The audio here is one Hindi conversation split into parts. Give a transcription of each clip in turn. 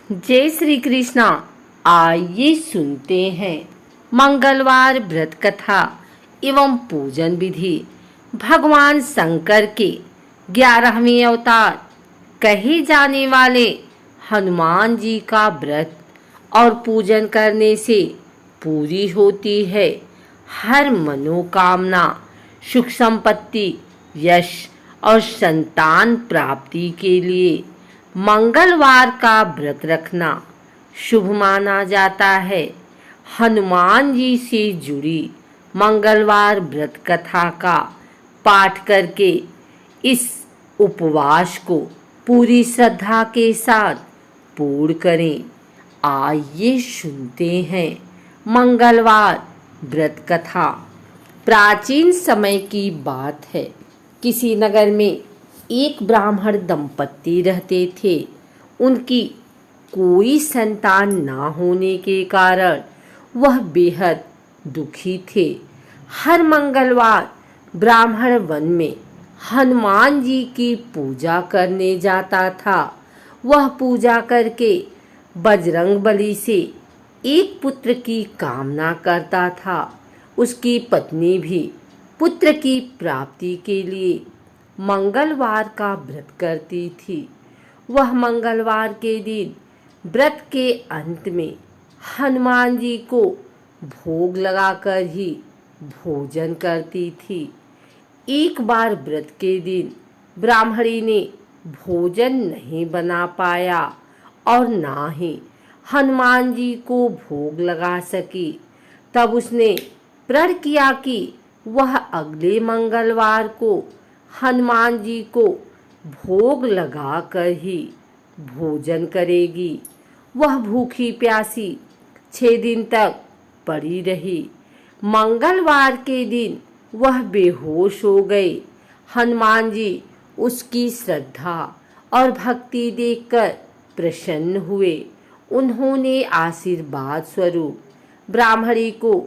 जय श्री कृष्णा। आइए सुनते हैं मंगलवार व्रत कथा एवं पूजन विधि। भगवान शंकर के 11वें अवतार कहे जाने वाले हनुमान जी का व्रत और पूजन करने से पूरी होती है हर मनोकामना, सुख संपत्ति, यश और संतान प्राप्ति के लिए मंगलवार का व्रत रखना शुभ माना जाता है। हनुमान जी से जुड़ी मंगलवार व्रत कथा का पाठ करके इस उपवास को पूरी श्रद्धा के साथ पूर्ण करें। आइए सुनते हैं मंगलवार व्रत कथा। प्राचीन समय की बात है। किसी नगर में एक ब्राह्मण दंपत्ति रहते थे। उनकी कोई संतान ना होने के कारण वह बेहद दुखी थे। हर मंगलवार ब्राह्मण वन में हनुमान जी की पूजा करने जाता था। वह पूजा करके बजरंगबली से एक पुत्र की कामना करता था। उसकी पत्नी भी पुत्र की प्राप्ति के लिए मंगलवार का व्रत करती थी। वह मंगलवार के दिन व्रत के अंत में हनुमान जी को भोग लगाकर ही भोजन करती थी। एक बार व्रत के दिन ब्राह्मणी ने भोजन नहीं बना पाया और ना ही हनुमान जी को भोग लगा सकी। तब उसने प्रण किया कि वह अगले मंगलवार को हनुमान जी को भोग लगाकर ही भोजन करेगी। वह भूखी प्यासी 6 दिन तक पड़ी रही। मंगलवार के दिन वह बेहोश हो गई। हनुमान जी उसकी श्रद्धा और भक्ति देखकर प्रसन्न हुए। उन्होंने आशीर्वाद स्वरूप ब्राह्मणी को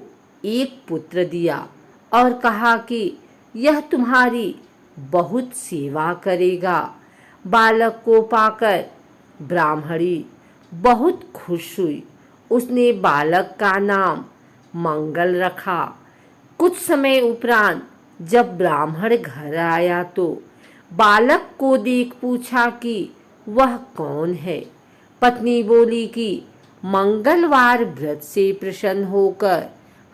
एक पुत्र दिया और कहा कि यह तुम्हारी बहुत सेवा करेगा। बालक को पाकर ब्राह्मणी बहुत खुश हुई। उसने बालक का नाम मंगल रखा। कुछ समय उपरांत जब ब्राह्मण घर आया तो बालक को देख पूछा कि वह कौन है। पत्नी बोली कि मंगलवार व्रत से प्रसन्न होकर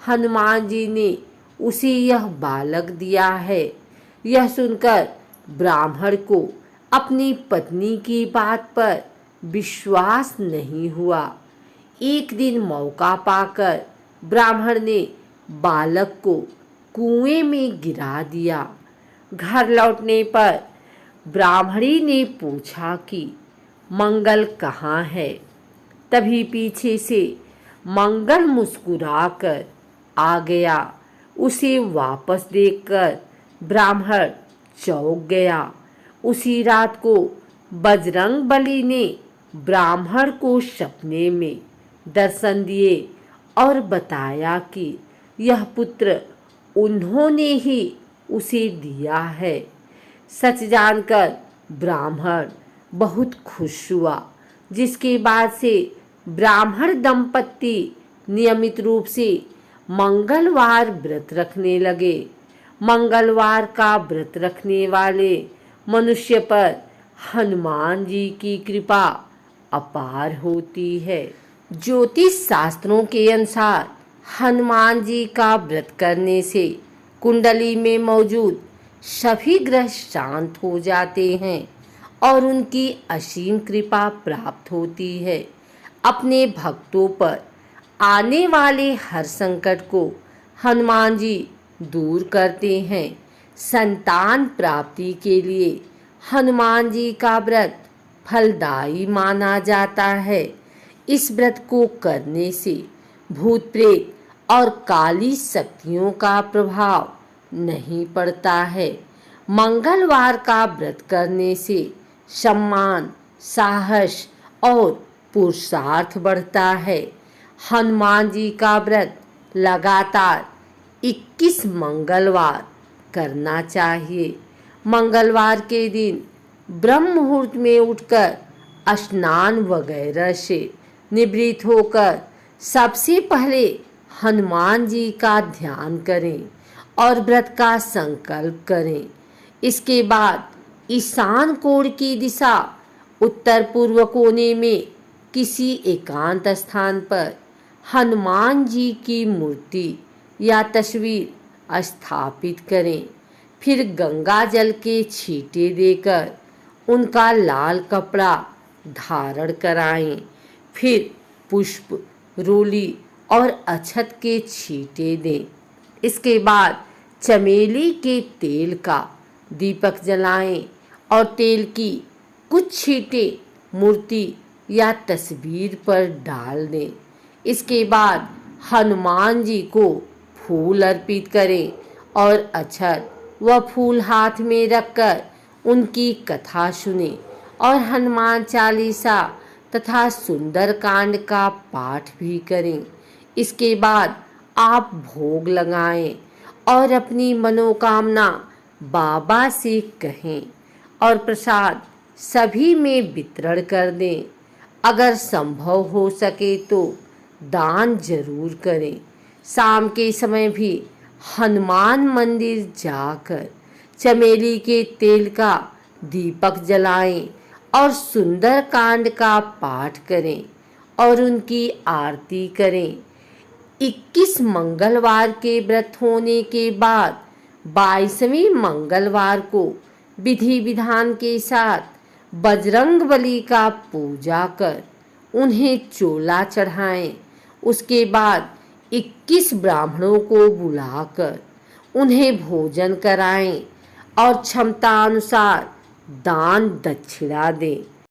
हनुमान जी ने उसे यह बालक दिया है। यह सुनकर ब्राह्मण को अपनी पत्नी की बात पर विश्वास नहीं हुआ। एक दिन मौका पाकर ब्राह्मण ने बालक को कुएं में गिरा दिया। घर लौटने पर ब्राह्मणी ने पूछा कि मंगल कहाँ है। तभी पीछे से मंगल मुस्कुराकर आ गया। उसे वापस देखकर ब्राह्मण चौंक गया। उसी रात को बजरंगबली ने ब्राह्मण को सपने में दर्शन दिए और बताया कि यह पुत्र उन्होंने ही उसे दिया है। सच जानकर ब्राह्मण बहुत खुश हुआ, जिसके बाद से ब्राह्मण दंपत्ति नियमित रूप से मंगलवार व्रत रखने लगे। मंगलवार का व्रत रखने वाले मनुष्य पर हनुमान जी की कृपा अपार होती है। ज्योतिष शास्त्रों के अनुसार हनुमान जी का व्रत करने से कुंडली में मौजूद सभी ग्रह शांत हो जाते हैं और उनकी असीम कृपा प्राप्त होती है। अपने भक्तों पर आने वाले हर संकट को हनुमान जी दूर करते हैं। संतान प्राप्ति के लिए हनुमान जी का व्रत फलदायी माना जाता है। इस व्रत को करने से भूत प्रेत और काली शक्तियों का प्रभाव नहीं पड़ता है। मंगलवार का व्रत करने से सम्मान, साहस और पुरुषार्थ बढ़ता है। हनुमान जी का व्रत लगातार 21 मंगलवार करना चाहिए। मंगलवार के दिन ब्रह्म मुहूर्त में उठकर स्नान वगैरह से निवृत्त होकर सबसे पहले हनुमान जी का ध्यान करें और व्रत का संकल्प करें। इसके बाद ईशान कोण की दिशा उत्तर पूर्व कोने में किसी एकांत स्थान पर हनुमान जी की मूर्ति या तस्वीर स्थापित करें। फिर गंगा जल के छींटे देकर उनका लाल कपड़ा धारण कराएं। फिर पुष्प, रोली और अक्षत के छींटे दें। इसके बाद चमेली के तेल का दीपक जलाएं और तेल की कुछ छींटे मूर्ति या तस्वीर पर डाल दें। इसके बाद हनुमान जी को फूल अर्पित करें और अक्षत व फूल हाथ में रखकर उनकी कथा सुने और हनुमान चालीसा तथा सुंदरकांड का पाठ भी करें। इसके बाद आप भोग लगाएं और अपनी मनोकामना बाबा से कहें और प्रसाद सभी में वितरण कर दें। अगर संभव हो सके तो दान जरूर करें। शाम के समय भी हनुमान मंदिर जाकर चमेली के तेल का दीपक जलाएं और सुंदरकांड का पाठ करें और उनकी आरती करें। 21 मंगलवार के व्रत होने के बाद 22वें मंगलवार को विधि विधान के साथ बजरंगबली का पूजा कर उन्हें चोला चढ़ाएं। उसके बाद 21 ब्राह्मणों को बुलाकर उन्हें भोजन कराएं और क्षमता अनुसार दान दक्षिणा दें।